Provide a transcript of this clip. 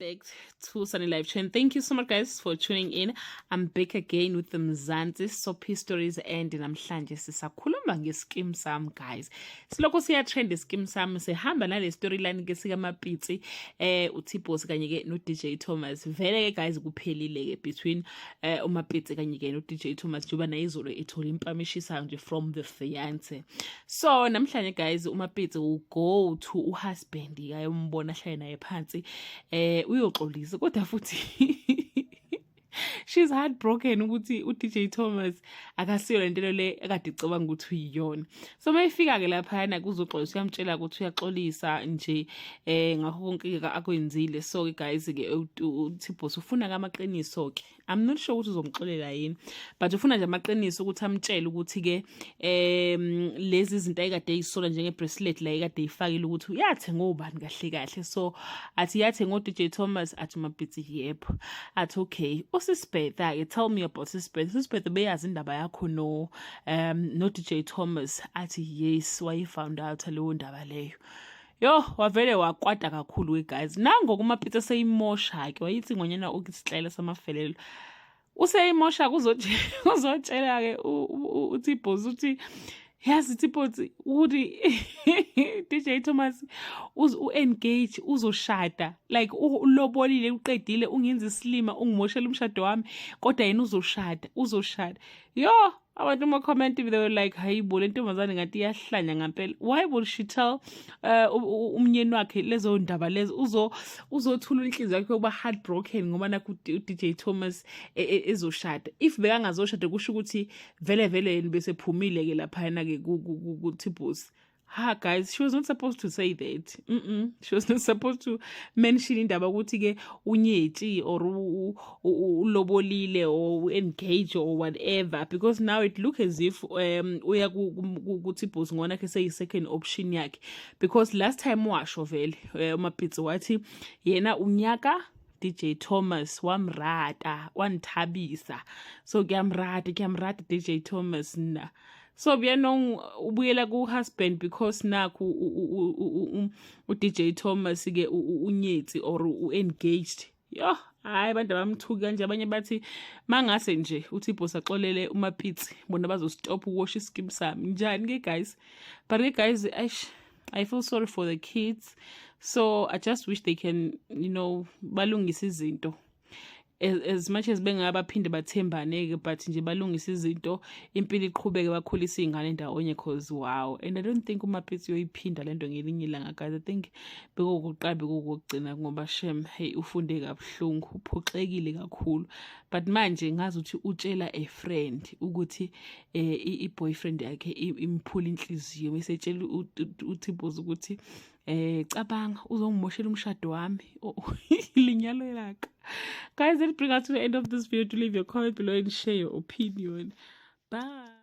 back to Sunny Life Chain. Thank you so much, guys, for tuning in. I'm back again with the Mzansi Soapy Stories, and namhlanje sisakhuluma ngeskim sam, guys. Siloko siya trend iskim sam sihamba nale storyline ke sika Mapitsi uThibos kanye ke no DJ Thomas. Vele ke guys kuphelile ke between uMapitsi kanye ke no DJ Thomas njoba na izolo ethola impamishisa nje from the fiance. So namhlanje guys uMapitsi will go to uhusband ayombona hlale naye phansi uyoxolisa kodwa futhi she's heartbroken ukuthi uDJ Thomas akasiyo lento le akade icabanga ukuthi uyiyona. So mayifika ke lapha na kuzoxolisa uyamtshela ukuthi uyaxolisa nje ngakho konke akwenzile. So ke guys ke uThibos ufuna amaqiniso ke. I'm not sure ukuthi uzomxolela yini, but ufuna nje amaqiniso ukuthi amtshele ukuthi ke lezi izinto ayikade eyisola njenge bracelet la ayikade eyifakile ukuthi uyathenga ubani kahle kahle. So athi yathenga uDJ Thomas, athi Mapitsi yebo. Athi okay, usisibhetha, tell me about sisibhetha. Sisibhetha beyazi indaba yakho no DJ Thomas. Athi yes, why found out leyo ndaba leyo. Yo wavele wakwada kakhulu we guys. Nango kuMapitsi seyimosha ke wayithi ngonyana ukisixela samafelelo. Useyimosha uzotshela ke uThibos uthi yazi Thibos uthi DJ Thomas engage uzoshada, like ulobolile uqedile ungenza isilima ungimoshela umshado wami kodwa yena uzoshada. Yo abantu ma comment they were like hayibo le ntombazane ngathi iyahlanya ngempela. Why would she tell umnyeni wakhe lezo ndaba lezo uzothula inhliziyo yakhe ukuba heartbroken ngoba naku DJ Thomas ezoshada? If bekangazoshada kusho ukuthi vele yena bese phumile ke lapha na ke ku Thibos. Ha guys, she was not supposed to say that. She was not supposed to mention indaba ukuthi ke unyeti or ulobolile or engage or whatever, because now it look as if uya ku Thibos ngona ke say second option yakhe, because last time washo vele uMapitsi wathi yena unyaka DJ Thomas wamrata wanthabisa. So kuyamrata DJ Thomas na. So biyano ubuyela ku husband because naku uDJ Thomas ke unyetsi or engaged. Yo hayi abantu abamthuki kanje, abanye bathi mangase nje uThibos axolele uMapitsi bona bazostop ukuwasha iskim sami njani ke guys. But ke guys I feel sorry for the kids, so I just wish they can, balungisa izinto as much as bengabaphinde bathembane, but nje balungisa izinto impilo iqhubeke bakhulisa izingane ndawonye, cause wow. And I don't think uMapitsi uyiphinda lento ngelinye ilanga guys. I think bekuqabe kokugcina ngoba shem hey ufunde kabuhlungu uphoxekile kakhulu, but manje ngazi ukuthi utshela a friend ukuthi i-boyfriend yakhe imphula inhliziyo mesetshela uThibos ukuthi cabanga uzongimoshela umshado wami linyalo lakhe. Guys, let's bring us to the end of this video. To leave your comment below and share your opinion. Bye.